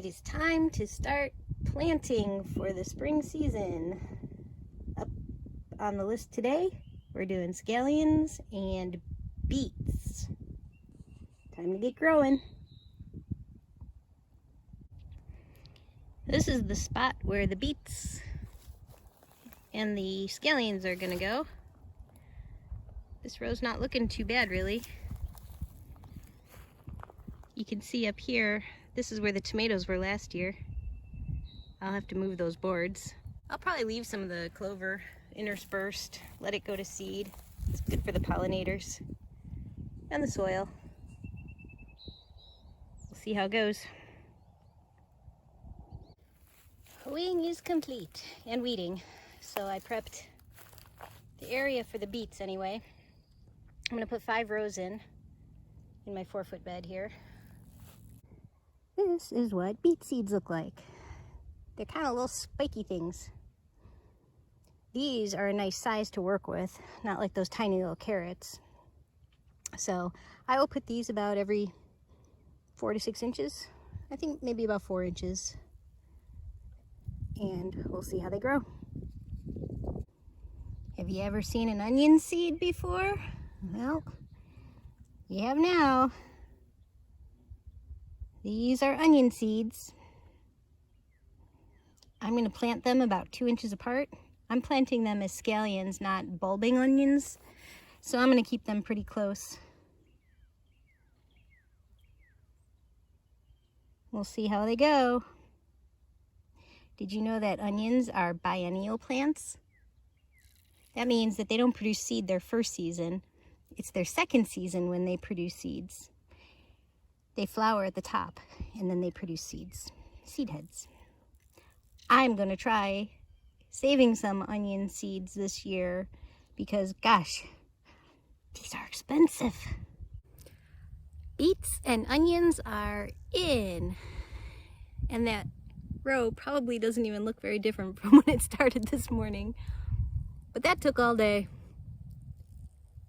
It is time to start planting for the spring season. Up on the list today, we're doing scallions and beets. Time to get growing. This is the spot where the beets and the scallions are gonna go. This row's not looking too bad, really. You can see up here, this is where the tomatoes were last year. I'll have to move those boards. I'll probably leave some of the clover interspersed, let it go to seed. It's good for the pollinators and the soil. We'll see how it goes. Hoeing is complete, and weeding. So I prepped the area for the beets anyway. I'm gonna put 5 rows in my 4-foot bed here. This is what beet seeds look like. They're kind of little spiky things. These are a nice size to work with, not like those tiny little carrots. So I will put these about every 4 to 6 inches. I think maybe about 4 inches. And we'll see how they grow. Have you ever seen an onion seed before? Well, you have now. These are onion seeds. I'm going to plant them about 2 inches apart. I'm planting them as scallions, not bulbing onions. So I'm going to keep them pretty close. We'll see how they go. Did you know that onions are biennial plants? That means that they don't produce seed their first season. It's their second season when they produce seeds. They flower at the top and then they produce seeds, seed heads. I'm gonna try saving some onion seeds this year because gosh, these are expensive. Beets and onions are in, and that row probably doesn't even look very different from when it started this morning. But that took all day.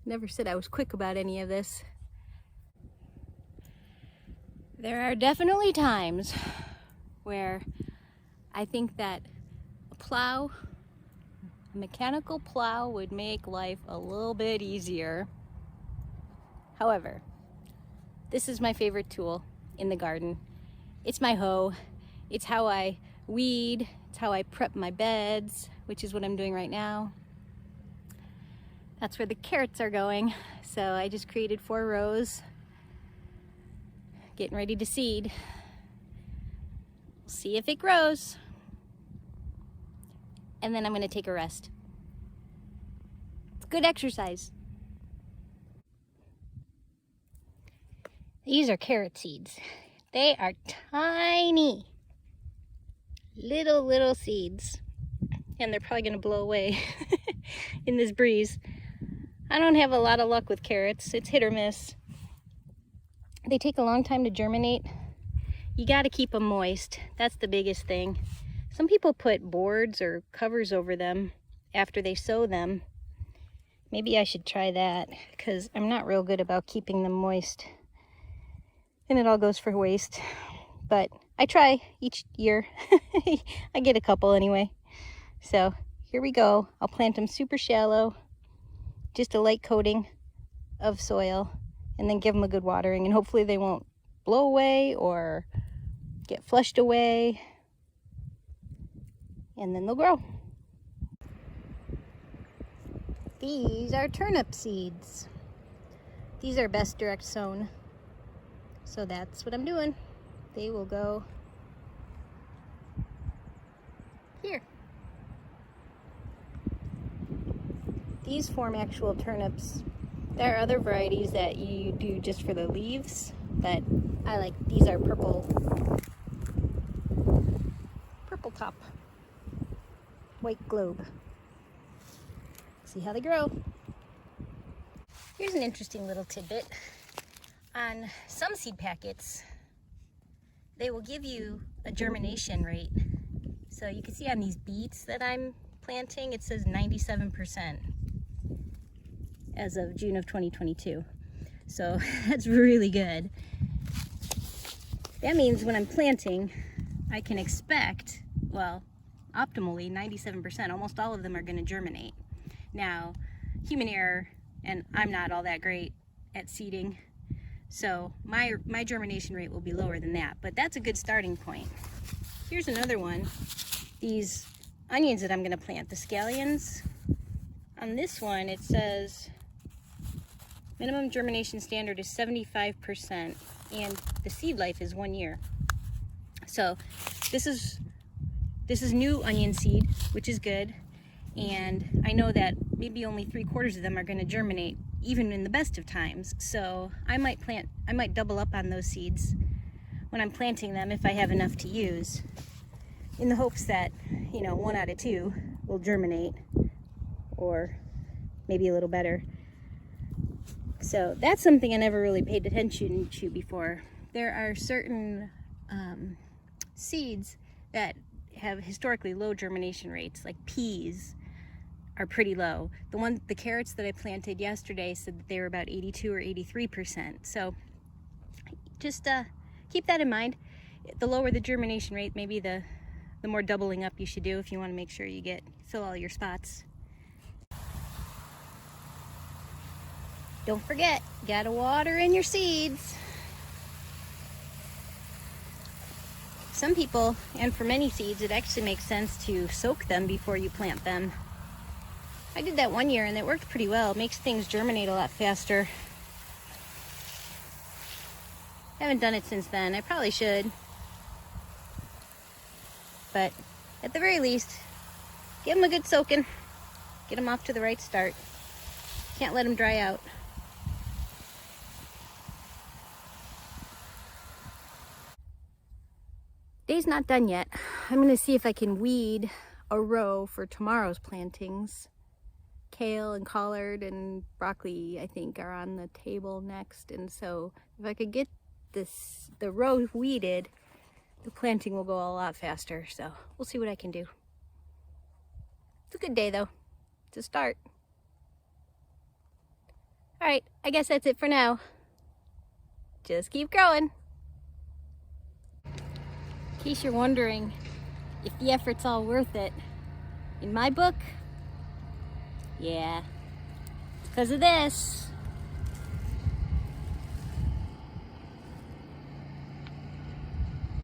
Never said I was quick about any of this. There are definitely times where I think that a mechanical plow would make life a little bit easier. However, this is my favorite tool in the garden. It's my hoe. It's how I weed. It's how I prep my beds, which is what I'm doing right now. That's where the carrots are going. So I just created 4 rows, getting ready to seed. We'll see if it grows. And then I'm gonna take a rest. It's good exercise. These are carrot seeds. They are tiny, little seeds. And they're probably gonna blow away in this breeze. I don't have a lot of luck with carrots. It's hit or miss. They take a long time to germinate. You gotta keep them moist. That's the biggest thing. Some people put boards or covers over them after they sow them. Maybe I should try that because I'm not real good about keeping them moist. And it all goes for waste. But I try each year. I get a couple anyway. So here we go. I'll plant them super shallow. Just a light coating of soil. And then give them a good watering. And hopefully they won't blow away or get flushed away. And then they'll grow. These are turnip seeds. These are best direct sown. So that's what I'm doing. They will go here. These form actual turnips. There are other varieties that you do just for the leaves, but I like, these are purple top, white globe. See how they grow. Here's an interesting little tidbit. On some seed packets, they will give you a germination rate. So you can see on these beets that I'm planting, it says 97% as of June of 2022. So that's really good. That means when I'm planting, I can expect, well, optimally 97%, almost all of them are going to germinate. Now, human error, and I'm not all that great at seeding, so my germination rate will be lower than that, but that's a good starting point. Here's another one. These onions that I'm going to plant, the scallions. On this one it says minimum germination standard is 75% and the seed life is 1 year. So this is new onion seed, which is good, and I know that maybe only 3/4 of them are going to germinate even in the best of times. So I might double up on those seeds when I'm planting them if I have enough to use, in the hopes that, you know, 1 out of 2 will germinate, or maybe a little better. So that's something I never really paid attention to before. There are certain seeds that have historically low germination rates, like peas are pretty low. The carrots that I planted yesterday said that they were about 82 or 83%. So just keep that in mind. The lower the germination rate, maybe the more doubling up you should do if you want to make sure you fill all your spots. Don't forget, you gotta water in your seeds. Some people, and for many seeds, it actually makes sense to soak them before you plant them. I did that 1 year and it worked pretty well. It makes things germinate a lot faster. I haven't done it since then. I probably should. But at the very least, give them a good soaking. Get them off to the right start. Can't let them dry out. Day's not done yet. I'm gonna see if I can weed a row for tomorrow's plantings. Kale and collard and broccoli, I think, are on the table next, and so if I could get the row weeded, the planting will go a lot faster. So we'll see what I can do. It's a good day though. It's a start. All right, I guess that's it for now. Just keep growing. In case you're wondering if the effort's all worth it, in my book, yeah, because of this.